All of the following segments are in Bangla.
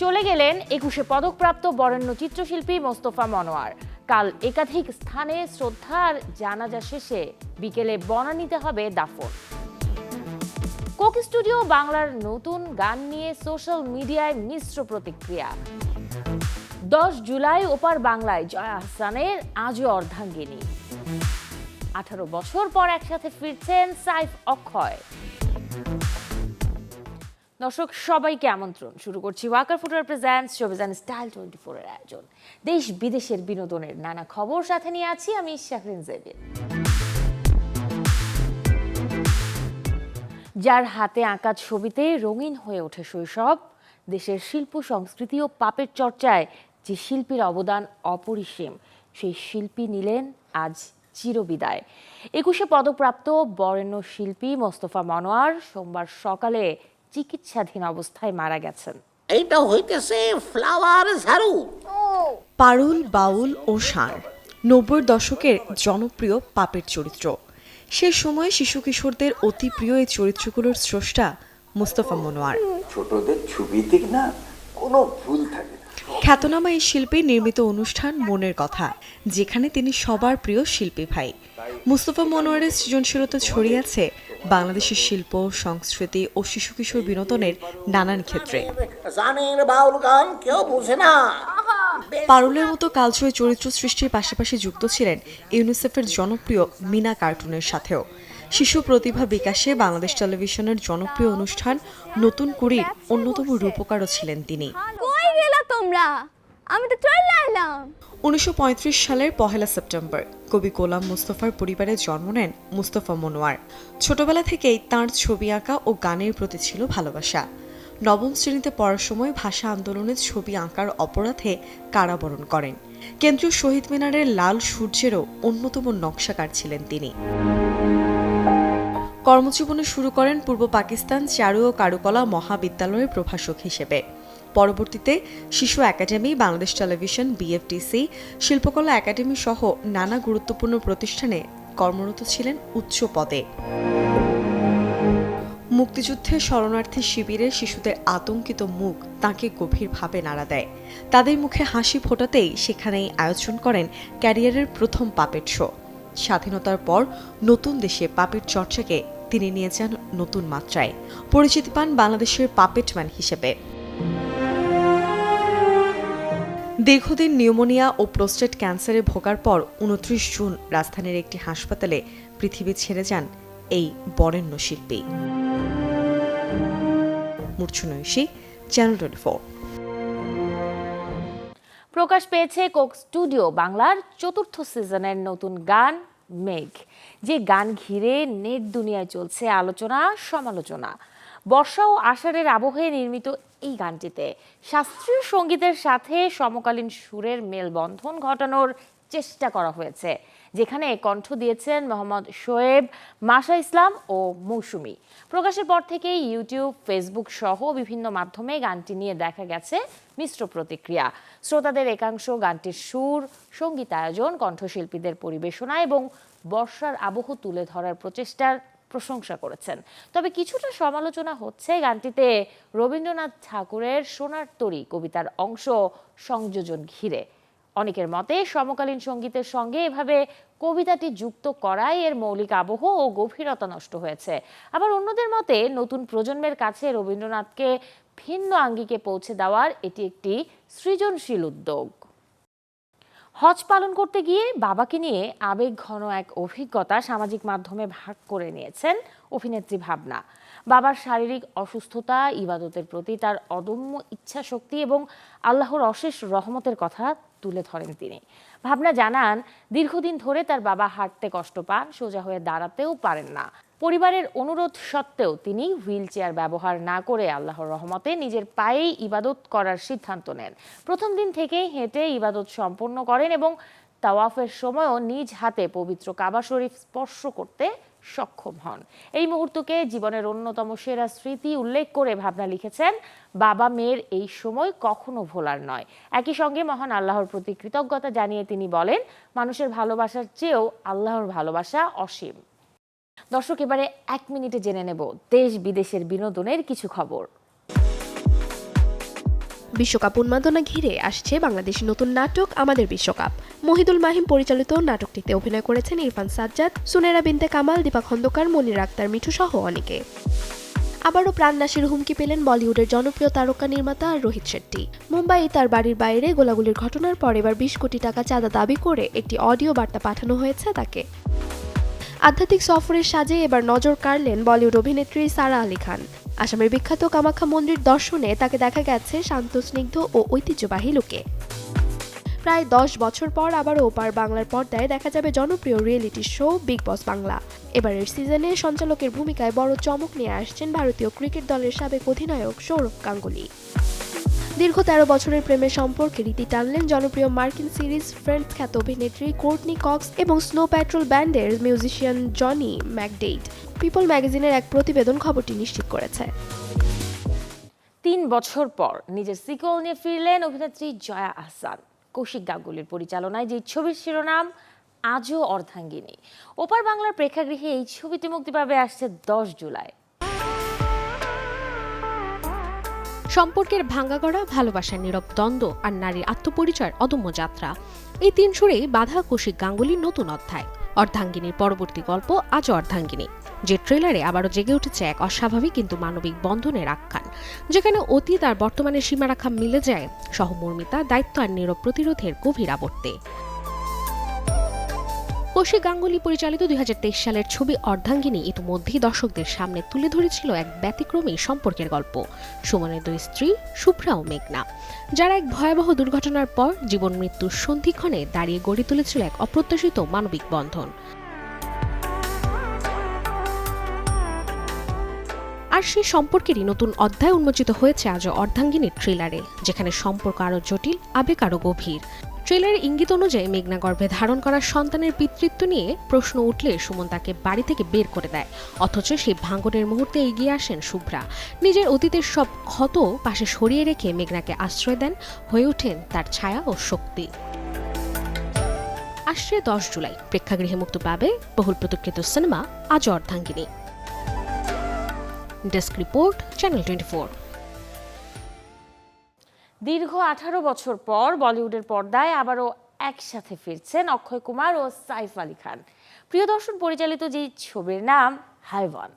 চলে গেলেন 21শে পদকপ্রাপ্ত বরেণ্য চিত্রশিল্পী মোস্তফা মনোয়ার। কাল একাধিক স্থানে শ্রদ্ধার জানাজা শেষে বিকেলে বনানীতে হবে দাফন। কোক স্টুডিও বাংলার নতুন গান নিয়ে সোশ্যাল মিডিয়ায় মিশ্র প্রতিক্রিয়া। 10 জুলাই ওপার বাংলায় জয়া আহসানের আজও অর্ধাঙ্গিনী। 18 বছর পর একসাথে ফিরছেন সাইফ অক্ষয়। দর্শক সবাইকে আমন্ত্রণ, শুরু করছি Walker footwear presents showbiz and style 24 এর আয়োজন। দেশ বিদেশের বিনোদনের নানা খবর সাথে নিয়ে আছি আমি শাহরিন জেবিন। যার হাতে আঁকা ছবিতে রঙিন হয়ে ওঠে শৈশব, দেশের শিল্প সংস্কৃতি ও পাপের চর্চায় যে শিল্পীর অবদান অপরিসীম, সেই শিল্পী নিলেন আজ চিরবিদায়। 21শে পদকপ্রাপ্ত বরেণ্য শিল্পী মোস্তফা মনোয়ার সোমবার সকালে চিকিৎসাধীন অবস্থায় মারা গেছেন। এইটা হইতেছে ফ্লাওয়ার ঝাড়ু। পারুল, বাউল ও ষাঁড় 90-র দশকের জনপ্রিয় পাপের চরিত্র। সে সময় শিশু কিশোরদের অতি প্রিয় এই চরিত্রগুলোর স্রষ্টা মোস্তফা মনোয়ার। ছোটদের ছবি দিক না কোনো ভুল থাকে না। খ্যাতনামা এই শিল্পী নির্মিত অনুষ্ঠান মনের কথা, যেখানে তিনি সবার প্রিয় শিল্পী ভাই। মোস্তফা মনোয়ারের সৃজনশীলতা ছড়িয়ে আছে বাংলাদেশের শিল্প, সংস্কৃতি ও শিশু কিশোর বিনোদনের নানান ক্ষেত্রে। জানের বাউল গান কেউ বোঝে না। পারুলের মতো কালজয়ী চরিত্র সৃষ্টির পাশাপাশি যুক্ত ছিলেন ইউনিসেফের জনপ্রিয় মিনা কার্টুনের সাথেও। শিশু প্রতিভা বিকাশে বাংলাদেশ টেলিভিশনের জনপ্রিয় অনুষ্ঠান নতুন কুড়ির অন্যতম রূপকারও ছিলেন তিনি। কই গেলা তোমরা? আমি তো চলে আইলাম। 1935 সালের 1 সেপ্টেম্বর কবি গোলাম মুস্তফার পরিবারে জন্ম নেন মোস্তফা মনোয়ার। ছোটবেলা থেকেই তাঁর ছবি আঁকা ও গানের প্রতি ছিল ভালোবাসা। নবম শ্রেণীতে পড়ার সময় ভাষা আন্দোলনে ছবি আঁকার অপরাধে কারাবরণ করেন। কেন্দ্রীয় শহীদ মিনারের লাল সূর্যেরও অন্যতম নকশাকার ছিলেন তিনি। কর্মজীবনে শুরু করেন পূর্ব পাকিস্তান চারু ও কারুকলা মহাবিদ্যালয়ের প্রভাষক হিসেবে। পরবর্তীতে শিশু একাডেমি, বাংলাদেশ টেলিভিশন, বিএফটিসি, শিল্পকলা একাডেমি সহ নানা গুরুত্বপূর্ণ প্রতিষ্ঠানে কর্মরত ছিলেন উচ্চ পদে। মুক্তিযুদ্ধে শরণার্থী শিবিরে শিশুদের আতঙ্কিত মুখ তাঁকে গভীরভাবে নাড়া দেয়। তাদের মুখে হাসি ফোটাতেই সেখানেই আয়োজন করেন ক্যারিয়ারের প্রথম পাপেট শো। স্বাধীনতার পর নতুন দেশে পাপেট চর্চাকে তিনি নিয়ে যান নতুন মাত্রায়। পরিচিতি পান বাংলাদেশের পাপেটম্যান হিসেবে। দীর্ঘদিন নিউমোনিয়া ও প্রোস্টেট ক্যান্সারে ভোগার পর 29 জুন রাজধানীর একটি হাসপাতালে পৃথিবী ছেড়ে যান এই বরেণ্য শিল্পী। মূর্ছনৈশী, চ্যানেল 24। প্রকাশ পেয়েছে কোক স্টুডিও বাংলার 4র্থ সিজনের নতুন গান মেঘ, যে গান ঘিরে নেট দুনিয়ায় চলছে আলোচনা সমালোচনা। বর্ষা ও আষাঢ়ের আবহে নির্মিত এই গানটিতে শাস্ত্রীয় সঙ্গীতের সাথে সমকালীন সুরের মেলবন্ধন ঘটানোর চেষ্টা করা হয়েছে, যেখানে কণ্ঠ দিয়েছেন মোহাম্মদ শোয়েব, মাশা ইসলাম ও মৌসুমী। প্রকাশের পর থেকেই ইউটিউব, ফেসবুক সহ বিভিন্ন মাধ্যমে গানটি নিয়ে দেখা গেছে মিশ্র প্রতিক্রিয়া। শ্রোতাদের একাংশ গানটির সুর, সঙ্গীতায়োজন, কণ্ঠশিল্পীদের পরিবেশনা এবং বর্ষার আবহ তুলে ধরার প্রচেষ্টার প্রশংসা করেছেন। তবে কিছুটা সমালোচনা হচ্ছে গানটিতে রবীন্দ্রনাথ ঠাকুরের সোনার তরী কবিতার অংশ সংযোজন ঘিরে। অনেকের মতে সমকালীন সঙ্গীতের সঙ্গে এভাবে কবিতাটি যুক্ত করায় এর মৌলিক আবহ ও গভীরতা নষ্ট হয়েছে। আবার অন্যদের মতে নতুন প্রজন্মের কাছে রবীন্দ্রনাথকে ভিন্ন আঙ্গিকে পৌঁছে দেওয়ার এটি একটি সৃজনশীল উদ্যোগ। হজ পালন করতে গিয়ে বাবাকে নিয়ে আবেগ ঘন এক অভিজ্ঞতা সামাজিক মাধ্যমে ভাগ করে নিয়েছেন অভিনেত্রী ভাবনা। বাবার শারীরিক অসুস্থতা, ইবাদতের প্রতি তার অদম্য ইচ্ছা শক্তি এবং আল্লাহর অশেষ রহমতের কথা তুলে ধরেন তিনি। ভাবনা জানান, দীর্ঘদিন ধরে তার বাবা হাঁটতে কষ্ট পান, সোজা হয়ে দাঁড়াতেও পারেন না। পরিবারের অনুরোধ সত্ত্বেও তিনি হুইল চেয়ার ব্যবহার না করে আল্লাহর রহমতে নিজের পায়েই ইবাদত করার সিদ্ধান্ত নেন। প্রথম দিন থেকেই হেঁটে ইবাদত সম্পন্ন করেন এবং তাওয়াফের সময়ও নিজ হাতে পবিত্র কাবা শরীফ স্পর্শ করতে সক্ষম হন। এই মুহূর্তকে জীবনের অন্যতম সেরা স্মৃতি উল্লেখ করে ভাবনা লিখেছেন, বাবা মেয়ের এই সময় কখনো ভোলার নয়। একই সঙ্গে মহান আল্লাহর প্রতি কৃতজ্ঞতা জানিয়ে তিনি বলেন, মানুষের ভালোবাসার চেয়েও আল্লাহর ভালোবাসা অসীম। দর্শক, এবারে 1 মিনিটে জেনে নেব দেশ বিদেশের বিনোদনের কিছু খবর। বিশ্বকাপ উন্মাদনা ঘিরে আসছে বাংলাদেশি নতুন নাটক আমাদের বিশ্বকাপ। মহিদুল মাহিম পরিচালিত নাটকটিতে অভিনয় করেছেন ইরফান সাজ্জাদ, সুনেরা বিনতে কামাল, দীপা খন্দকার, মনির আক্তার মিঠু সহ অনেকে। আবারও প্রাণনাশের হুমকি পেলেন বলিউডের জনপ্রিয় তারকা নির্মাতা রোহিত শেট্টি। মুম্বাইয়ে তার বাড়ির বাইরে গোলাগুলির ঘটনার পর এবার 20 কোটি টাকা চাঁদা দাবি করে একটি অডিও বার্তা পাঠানো হয়েছে তাকে। আধ্যাত্মিক সফরের সাজে এবার নজর কাড়লেন বলিউড অভিনেত্রী সারা আলী খান। আসামের বিখ্যাত কামাখ্যা মন্দির দর্শনে তাকে দেখা গেছে শান্ত, স্নিগ্ধ ও ঐতিহ্যবাহী লুকে। প্রায় 10 বছর পর আবারও ওপার বাংলার পর্দায় দেখা যাবে জনপ্রিয় রিয়েলিটি শো বিগ বস বাংলা। এবারের সিজনে সঞ্চালকের ভূমিকায় বড় চমক নিয়ে আসছেন ভারতীয় ক্রিকেট দলের সাবেক অধিনায়ক সৌরভ গাঙ্গুলি। দীর্ঘ 13 বছরের প্রেমের সম্পর্কে রীতি টানলেন জনপ্রিয় মার্কিন সিরিজ ফ্রেন্ডস খ্যাত অভিনেত্রী কোর্টনি কক্স এবং স্নো প্যাট্রোল ব্যান্ডের মিউজিশিয়ান জনি ম্যাকডেইড। পিপল ম্যাগাজিনের এক প্রতিবেদন খবরটি নিশ্চিত করেছে। 3 বছর পর নিজের সিকল নিয়ে ফিরলেন অভিনেত্রী জয়া আহসান। কৌশিক গাঙ্গুলির পরিচালনায় যে ছবির শিরোনাম আজও অর্ধাঙ্গিনী। ওপার বাংলার প্রেক্ষাগৃহে এই ছবিটি মুক্তি পাবে আসছে 10 জুলাই। সম্পর্কের ভাঙ্গাগড়া, ভালোবাসার নীরব দ্বন্দ্ব আর নারীর আত্মপরিচয়ের অদম্য যাত্রা, এই 3 সুরেই বাঁধা কৌশিক গাঙ্গুলির নতুন অধ্যায়। অর্ধাঙ্গিনীর পরবর্তী গল্প আজও অর্ধাঙ্গিনী, যে ট্রেলারে আবারও জেগে উঠেছে এক অস্বাভাবিক কিন্তু মানবিক বন্ধনের আখ্যান, যেখানে অতীত আর বর্তমানের সীমারেখা মিলে যায় সহমর্মিতা, দায়িত্ব আর নীরব প্রতিরোধের গভীর আবর্তে। কৌশিক গাঙ্গুলি পরিচালিত 2023 সালের ছবি অর্ধাঙ্গিনী ইতিমধ্যেই দর্শকদের সামনে তুলে ধরেছিল এক ব্যতিক্রমী সম্পর্কের গল্প। সুমনের 2 স্ত্রী শুভ্রা ও মেঘনা, যারা এক ভয়াবহ দুর্ঘটনার পর জীবন মৃত্যুর সন্ধিক্ষণে দাঁড়িয়ে গড়ে তুলেছিল এক অপ্রত্যাশিত মানবিক বন্ধন। আর সেই সম্পর্কেরই নতুন অধ্যায় উন্মোচিত হয়েছে আজও অর্ধাঙ্গিনীর ট্রেলারে, যেখানে সম্পর্ক আরও জটিল, আবেগ আরও গভীর। ট্রেলারের ইঙ্গিত অনুযায়ী মেঘনা গর্ভে ধারণ করা সন্তানের পিতৃত্ব নিয়ে প্রশ্ন উঠলে সুমন তাকে বাড়ি থেকে বের করে দেয়, অথচ সেই ভাঙনের মুহূর্তে এগিয়ে আসেন শুভ্রা। নিজের অতীতের সব ক্ষত পাশে সরিয়ে রেখে মেঘনাকে আশ্রয় দেন, হয়ে ওঠেন তার ছায়া ও শক্তি। আসছে 10 জুলাই প্রেক্ষাগৃহে মুক্তি পাবে বহুল প্রতীক্ষিত সিনেমা আজও অর্ধাঙ্গিনী। Desk report, channel 24। দীর্ঘ 18 বছর পর বলিউডের পর্দায় আবারও একসাথে ফিরছেন অক্ষয় কুমার ও সাইফ আলী খান। প্রিয়দর্শন পরিচালিত যে ছবির নাম হাইওয়ান,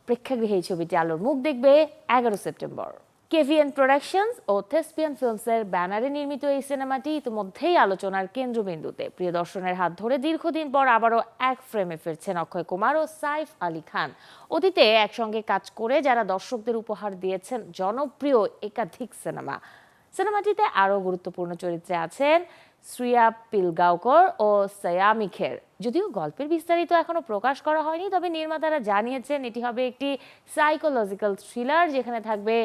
প্রেক্ষাগৃহে এই ছবিটি আলোর মুখ দেখবে 11 সেপ্টেম্বর। কেভিএন প্রোডাকশনস ও থেসপিয়ান ফিল্মসের ব্যানারে নির্মিত এই সিনেমাটি ইতিমধ্যেই আলোচনার কেন্দ্রবিন্দুতে। প্রিয়দর্শনের হাত ধরে দীর্ঘদিন পর আবারও এক ফ্রেমে ফিরছেন অক্ষয় কুমার ও সাইফ আলী খান। অতীতে একসঙ্গে কাজ করে যারা দর্শকদের উপহার দিয়েছেন জনপ্রিয় একাধিক সিনেমাটিতে আরও গুরুত্বপূর্ণ চরিত্রে আছেন শ্রিয়া পিলগাঁওকর ও সায়ামি খের। যদিও গল্পের বিস্তারিত এখনো প্রকাশ করা হয়নি, তবে নির্মাতারা জানিয়েছেন এটি হবে একটি সাইকোলজিক্যাল থ্রিলার, যেখানে থাকবে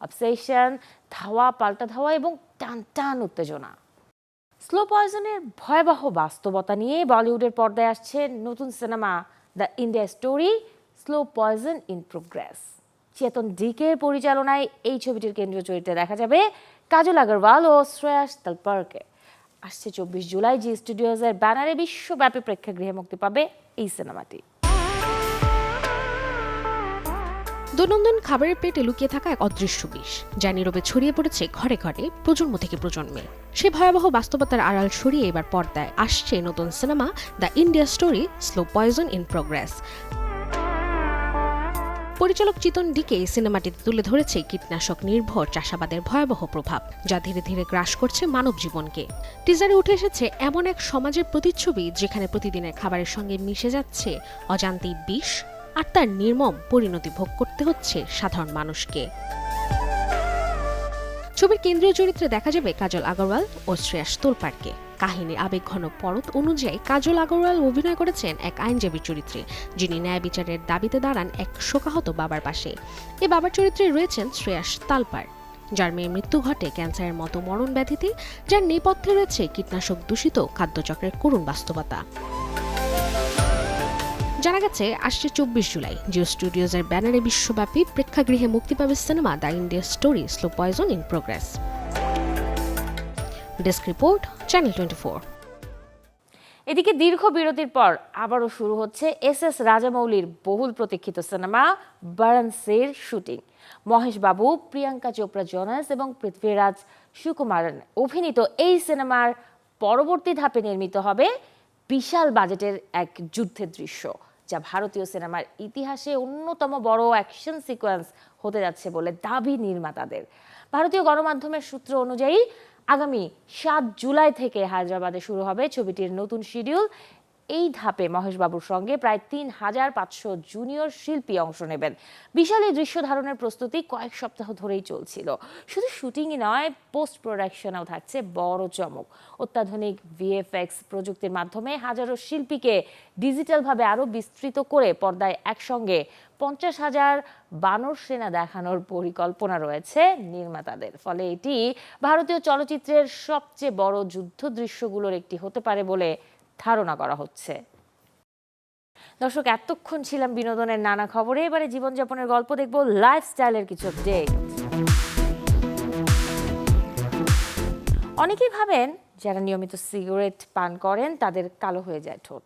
অবসেশন, ধাওয়া পাল্টা ধাওয়া এবং টান টান উত্তেজনা। স্লো পয়জনের ভয়াবহ বাস্তবতা নিয়ে বলিউডের পর্দায় আসছে নতুন cinema the India story, slow poison in progress. Chetan ডিকের পরিচালনায় এই ছবিটির কেন্দ্রীয় চরিত্রে দেখা যাবে কাজল আগরওয়াল ও শ্রেয়াস তালপারকে। আসছে 24 জুলাই জি স্টুডিওজের ব্যানারে বিশ্বব্যাপী প্রেক্ষাগৃহে মুক্তি পাবে এই সিনেমাটি। দৈনন্দিন খাবারের পেটে লুকিয়ে থাকা এক অদৃশ্য বিষ, যা নীরবে ছড়িয়ে পড়েছে ঘরে ঘরে, প্রজন্ম থেকে প্রজন্মে। সে ভয়াবহ বাস্তবতার আড়াল সরিয়ে এবার পর্দায় আসছে নতুন cinema the India story, slow poison in progress. পরিচালক চেতন ডিকে এই সিনেমাটিতে তুলে ধরেছে কীটনাশক নির্ভর চাষাবাদের ভয়াবহ প্রভাব, যা ধীরে ধীরে গ্রাস করছে মানব জীবনকে। টিজারে উঠে এসেছে এমন এক সমাজের প্রতিচ্ছবি, যেখানে প্রতিদিনের খাবারের সঙ্গে মিশে যাচ্ছে অজান্তেই বিষ, আর তার নির্মম পরিণতি ভোগ করতে হচ্ছে সাধারণ মানুষকে। ছবির কেন্দ্রীয় চরিত্রে দেখা যাবে কাজল আগরওয়াল ও শ্রেয়াস তোলপারকে। কাহিনীর আবেগঘন পরত অনুযায়ী কাজল আগরওয়াল অভিনয় করেছেন এক আইনজীবী চরিত্রে, যিনি ন্যায় বিচারের দাবিতে দাঁড়ান এক শোকাহত বাবার পাশে। এই বাবার চরিত্রে রয়েছেন শ্রেয়াস তালপার, যার মেয়ের মৃত্যু ঘটে ক্যান্সারের মতো মরণ ব্যাধিতে, যার নেপথ্যে রয়েছে কীটনাশক দূষিত খাদ্যচক্রের করুণ বাস্তবতা। জানা গেছে আসছে 24 জুলাই জিও স্টুডিওজের ব্যানারে বিশ্বব্যাপী প্রেক্ষাগৃহে মুক্তি পাবে cinema the India story, slow poison in progress. Desk report, channel 24। এদিকে দীর্ঘ বিরতির পর আবারও শুরু হচ্ছে এস রাজামৌলির বহুল প্রতীক্ষিত সিনেমা বারাণসীর শুটিং। মহেশ বাবু, প্রিয়াঙ্কা চোপড়া জোনাস এবং পৃথ্বীরাজ সুকুমারন অভিনীত এই সিনেমার পরবর্তী ধাপে নির্মিত হবে বিশাল বাজেটের এক যুদ্ধের দৃশ্য, যা ভারতীয় সিনেমার ইতিহাসে অন্যতম বড় অ্যাকশন সিকোয়েন্স হতে যাচ্ছে বলে দাবি নির্মাতাদের। ভারতীয় গণমাধ্যমের সূত্র অনুযায়ী আগামী 7 জুলাই থেকে হায়দ্রাবাদে শুরু হবে ছবিটির নতুন শিডিউল। এই ধাপে মহেশবাবুর সঙ্গে প্রায় 3500 জুনিয়র শিল্পী অংশ নেবেন। বিশাল এই দৃশ্য ধারণের প্রস্তুতি কয়েক সপ্তাহ ধরেই চলছিল। শুধু শুটিংই নয়, পোস্ট প্রোডাকশনেও থাকছে বড় চমক। অত্যাধুনিক ভিএফএক্স প্রযুক্তির মাধ্যমে হাজারো শিল্পীকে ডিজিটালভাবে আরও বিস্তৃত করে পর্দায় একসঙ্গে 50,000 বানর সেনা দেখানোর পরিকল্পনা রয়েছে নির্মাতাদের। ফলে এটি ভারতীয় চলচ্চিত্রের সবচেয়ে বড় যুদ্ধ দৃশ্যগুলোর একটি হতে পারে বলে ধারণা করা হচ্ছে। দর্শক, এতক্ষণ ছিলাম বিনোদনের নানা খবরে। এবারে জীবনযাপনের গল্প দেখব, লাইফস্টাইলের কিছু আপডেট। অনেকেই ভাবেন যারা নিয়মিত সিগারেট পান করেন তাদের কালো হয়ে যায় ঠোঁট।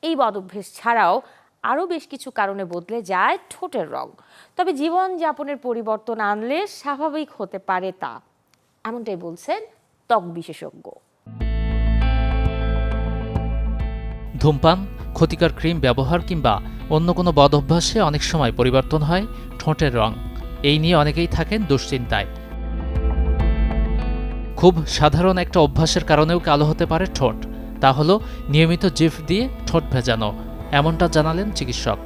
এই বদঅভ্যাস ছাড়াও আরও বেশ কিছু কারণে বদলে যায় ঠোঁটের রং। তবে জীবনযাপনের পরিবর্তন আনলে স্বাভাবিক হতে পারে তা, এমনটাই বলছেন ত্বক বিশেষজ্ঞ। ধূমপান, ক্ষতিকর ক্রিম ব্যবহার কিংবা অন্য কোনো বদঅভ্যাসে অনেক সময় পরিবর্তন হয় ঠোঁটের রং। এই নিয়ে অনেকেই থাকেন দুশ্চিন্তায়। খুব সাধারণ একটা অভ্যাসের কারণেও কালো হতে পারে ঠোঁট, তা হলো নিয়মিত জিভ দিয়ে ঠোঁট ভেজানো, এমনটা জানালেন চিকিৎসক।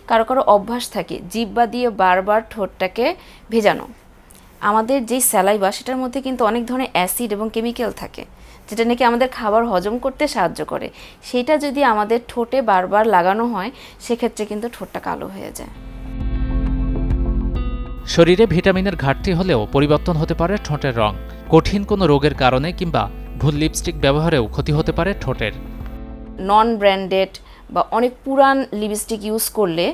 কারো কারো অভ্যাস থাকে জিহ্বা দিয়ে বারবার ঠোঁটটাকে ভেজানো। আমাদের যেই স্যালাইভা সেটার মধ্যে কিন্তু অনেক ধরনের অ্যাসিড এবং কেমিক্যাল থাকে, যেটা নাকি আমাদের খাবার হজম করতে সাহায্য করে। সেটা যদি আমাদের ঠোঁটে বারবার লাগানো হয়, সেক্ষেত্রে কিন্তু ঠোঁটটা কালো হয়ে যায়। শরীরে ভিটামিনের ঘাটতি হলেও পরিবর্তন হতে পারে ঠোঁটের রং। কঠিন কোনো রোগের কারণে কিংবা ভুল লিপস্টিক ব্যবহারেও ক্ষতি হতে পারে ঠোঁটের। নন ব্র্যান্ডেড বা অনেক পুরান লিপস্টিক ইউজ করলে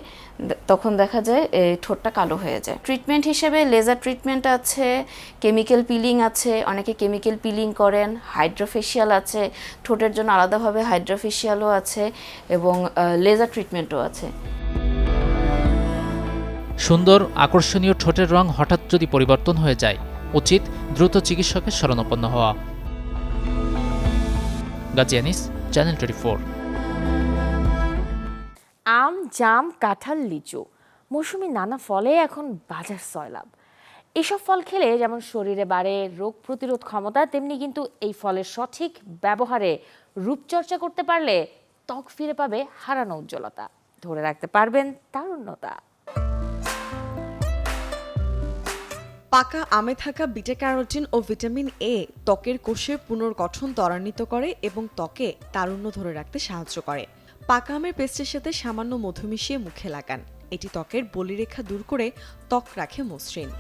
তখন দেখা যায় ঠোঁটটা কালো হয়ে যায়। ট্রিটমেন্ট হিসেবে লেজার ট্রিটমেন্ট আছে, কেমিক্যাল পিলিং আছে, অনেকে কেমিক্যাল পিলিং করেন, হাইড্রোফেশিয়াল আছে, ঠোঁটের জন্য আলাদাভাবে হাইড্রোফেশিয়ালও আছে এবং লেজার ট্রিটমেন্টও আছে। সুন্দর আকর্ষণীয় ঠোঁটের রং হঠাৎ যদি পরিবর্তন হয়ে যায়, উচিত দ্রুত চিকিৎসকের শরণাপন্ন হওয়া। গাজী আনিস, চ্যানেল 24। আম, জাম, কাঁঠাল, লিচু, মৌসুমী নানা ফলে এখন বাজার সয়লাব। এসব ফল খেলে যেমন শরীরে বাড়ে রোগ প্রতিরোধ ক্ষমতা, তেমনি কিন্তু এই ফলের সঠিক ব্যবহারে রূপচর্চা করতে পারলে ত্বক ফিরে পাবে হারানো উজ্জ্বলতা, ধরে রাখতে পারবেন তারুণ্যতা। পাকা আমে থাকা বিটা ক্যারোটিন ও ভিটামিন এ ত্বকের কোষের পুনর্গঠন ত্বরান্বিত করে এবং ত্বকে তারুণ্য ধরে রাখতে সাহায্য করে। পাকা আমের পেস্টের সাথে সামান্য মধু মিশিয়ে মুখে লাগান, এটি ত্বকের বলিরেখা দূর করে ত্বক রাখে মসৃণ।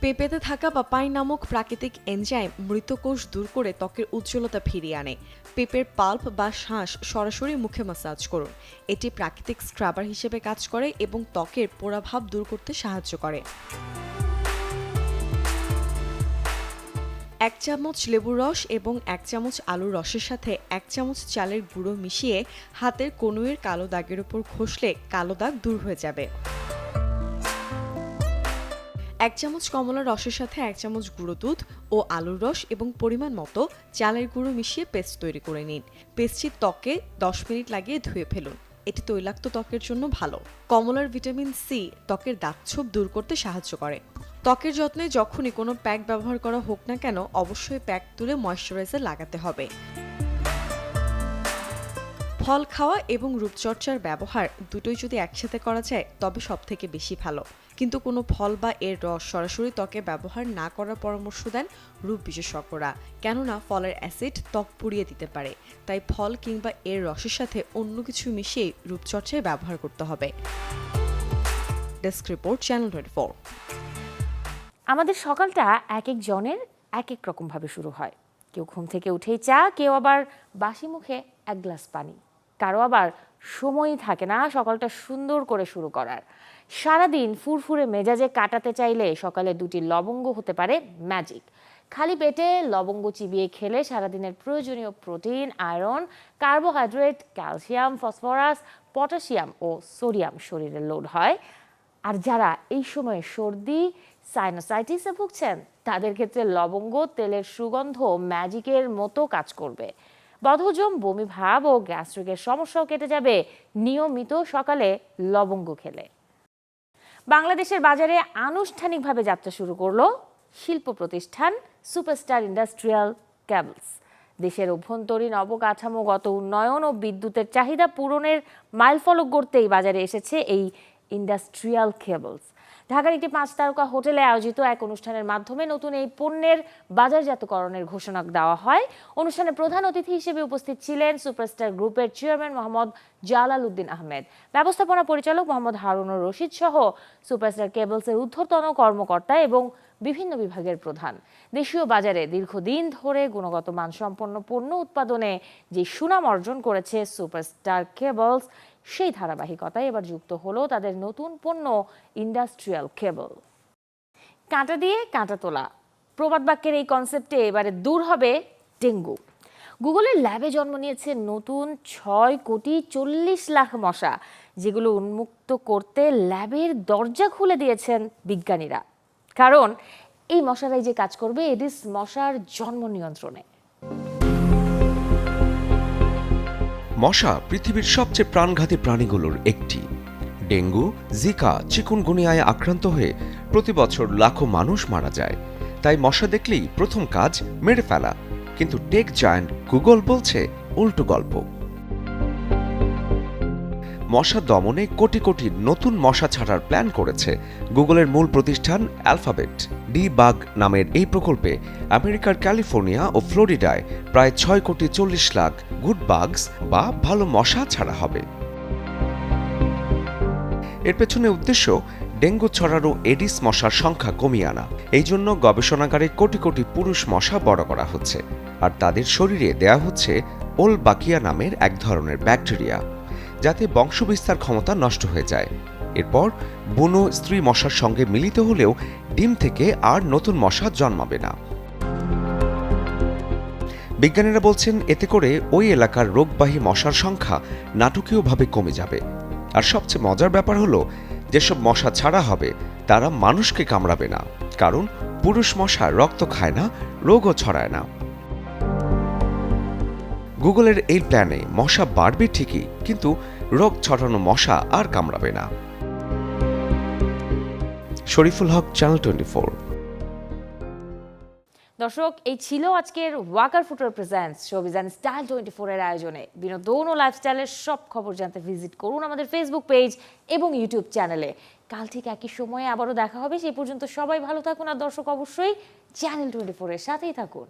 পেঁপেতে থাকা পাপাইন নামক প্রাকৃতিক এনজাইম মৃত কোষ দূর করে ত্বকের উজ্জ্বলতা ফিরিয়ে আনে। পেঁপের পাল্প বা শাঁস সরাসরি মুখে ম্যাসাজ করুন, এটি প্রাকৃতিক স্ক্রাবার হিসেবে কাজ করে এবং ত্বকের পোড়াভাব দূর করতে সাহায্য করে। 1 চামচ লেবুর রস এবং 1 চামচ আলুর রসের সাথে 1 চামচ চালের গুঁড়ো মিশিয়ে হাতের কনুইয়ের কালো দাগের উপর ঘষলে কালো দাগ দূর হয়ে যাবে। 1 চামচ কমলার রসের সাথে 1 চামচ গুঁড়ো দুধ ও আলুর রস এবং পরিমাণ মতো চালের গুঁড়ো মিশিয়ে পেস্ট তৈরি করে নিন। পেস্টটি ত্বকে 10 মিনিট লাগিয়ে ধুয়ে ফেলুন, এটি তৈলাক্ত ত্বকের জন্য ভালো। কমলার ভিটামিন সি ত্বকের দাগছোপ দূর করতে সাহায্য করে। ত্বকের যত্নে যখনই কোনো প্যাক ব্যবহার করা হোক না কেন, অবশ্যই প্যাক তুলে ময়েশ্চারাইজার লাগাতে হবে। ফল খাওয়া এবং রূপচর্চার ব্যবহার দুটোই যদি একসাথে করা যায় তবে সবথেকে বেশি ভালো। কিন্তু কোনো ফল বা এর রস সরাসরি ত্বকে ব্যবহার না করার পরামর্শ দেন রূপ বিশেষজ্ঞরা, কেননা ফলের অ্যাসিড ত্বক পুড়িয়ে দিতে পারে। তাই ফল কিংবা এর রসের সাথে অন্য কিছু মিশিয়ে রূপচর্চায় ব্যবহার করতে হবে। Desk report, channel 24। আমাদের সকালটা এক এক জনের এক এক রকমভাবে শুরু হয়। কেউ ঘুম থেকে উঠেই চা, কেউ আবার বাসি মুখে 1 গ্লাস পানি, কারো আবার সময়ই থাকে না সকালটা সুন্দর করে শুরু করার। সারাদিন ফুরফুরে মেজাজে কাটাতে চাইলে সকালে 2টি লবঙ্গ হতে পারে ম্যাজিক। খালি পেটে লবঙ্গ চিবিয়ে খেলে সারাদিনের প্রয়োজনীয় protein, iron, carbohydrate, calcium, phosphorus, potassium ও সোডিয়াম শরীরে লোড হয়। আর যারা এই সময়ে সর্দি, সাইনোসাইটিসে ভুগছেন তাদের ক্ষেত্রে লবঙ্গ তেলের সুগন্ধ ম্যাজিকের মতো কাজ করবে। বদহজম, বমি ভাব ও গ্যাস্ট্রিকের সমস্যাও কেটে যাবে নিয়মিত সকালে লবঙ্গ খেলে। বাংলাদেশের বাজারে আনুষ্ঠানিকভাবে যাত্রা শুরু করলো শিল্প প্রতিষ্ঠান সুপারস্টার ইন্ডাস্ট্রিয়াল কেবলস। দেশের অভ্যন্তরীণ অবকাঠামোগত উন্নয়ন ও বিদ্যুতের চাহিদা পূরণের মাইলফলক গড়তেই বাজারে এসেছে এই ইন্ডাস্ট্রিয়াল কেবলস। ঢাকার একটি 5 তারকা হোটেলে আয়োজিত এক অনুষ্ঠানের মাধ্যমে নতুন এই পণ্যের বাজারজাতকরণের ঘোষণা দেওয়া হয়। অনুষ্ঠানে প্রধান অতিথি হিসেবে উপস্থিত ছিলেন সুপারস্টার গ্রুপের চেয়ারম্যান মোহাম্মদ জালাল উদ্দিন আহমেদ, ব্যবস্থাপনা পরিচালক মোহাম্মদ হারুনুর রশিদ সহ সুপারস্টার কেবলসের ঊর্ধ্বতন কর্মকর্তা এবং বিভিন্ন বিভাগের প্রধান। দেশীয় বাজারে দীর্ঘদিন ধরে গুণগত মানসম্পন্ন পণ্য উৎপাদনে যে সুনাম অর্জন করেছে সুপারস্টার কেবলস, সেই ধারাবাহিকতায় এবার যুক্ত হলো তাদের নতুন পণ্য ইন্ডাস্ট্রিয়াল কেবল। কাঁটা দিয়ে কাঁটা তোলা, প্রবাদ বাক্যের এই কনসেপ্টে এবারে দূর হবে ডেঙ্গু। গুগলের ল্যাবে জন্ম নিয়েছে নতুন 6,40,00,000 মশা, যেগুলো উন্মুক্ত করতে ল্যাবের দরজা খুলে দিয়েছেন বিজ্ঞানীরা। কারণ এই মশারাই যে কাজ করবে এডিস মশার জন্ম নিয়ন্ত্রণে। মশা পৃথিবীর সবচেয়ে প্রাণঘাতী প্রাণীগুলোর একটি। ডেঙ্গু, জিকা, চিকুনগুনিয়ায় আক্রান্ত হয়ে প্রতি বছর লাখো মানুষ মারা যায়। তাই মশা দেখলেই প্রথম কাজ মেরে ফেলা। কিন্তু টেক জায়ান্ট গুগল বলছে উল্টো গল্প। মশা দমনে কোটি কোটি নতুন মশা ছাড়ার প্ল্যান করেছে গুগলের মূল প্রতিষ্ঠান অ্যালফাবেট। ডিবাগ নামের এই প্রকল্পে আমেরিকার ক্যালিফোর্নিয়া ও ফ্লোরিডায় প্রায় 6,40,00,000 গুড বাগস বা ভালো মশা ছাড়া হবে। এর পেছনে উদ্দেশ্য ডেঙ্গু ছড়ানো এডিস মশার সংখ্যা কমিয়ে আনা। এই জন্য গবেষণাগারে কোটি কোটি পুরুষ মশা বড় করা হচ্ছে, আর তাদের শরীরে দেয়া হচ্ছে ওলবাকিয়া নামের এক ধরনের ব্যাকটেরিয়া, যাতে বংশবিস্তার ক্ষমতা নষ্ট হয়ে যায়। এরপর বুনো স্ত্রী মশার সঙ্গে মিলিত হলেও ডিম থেকে আর নতুন মশা জন্মাবে না। বিজ্ঞানীরা বলছেন এতে করে ওই এলাকার রোগবাহী মশার সংখ্যা নাটকীয়ভাবে কমে যাবে। আর সবচেয়ে মজার ব্যাপার হলো, যেসব মশা ছাড়া হবে তারা মানুষকে কামড়াবে না, কারণ পুরুষ মশা রক্ত খায় না, রোগও ছড়ায় না। গুগলের এই প্ল্যানে মশা বাড়বে ঠিকই, কিন্তু রোগ ছড়ানো মশা আর কামড়াবে না। শরীফুল হক, চ্যানেল 24। দর্শক, এই ছিল আজকের ওয়াকার ফুটার প্রেজেন্টস শোবিজ অ্যান্ড স্টাইল 24 এর আয়োজনে। বিনোদন ও লাইফস্টাইলের সব খবর জানতে ভিজিট করুন আমাদের ফেসবুক পেজ এবং ইউটিউব চ্যানেলে। কাল ঠিক একই সময়ে আবারও দেখা হবে। সেই পর্যন্ত সবাই ভালো থাকুন, আর দর্শক অবশ্যই চ্যানেল 24 এর সাথেই থাকুন।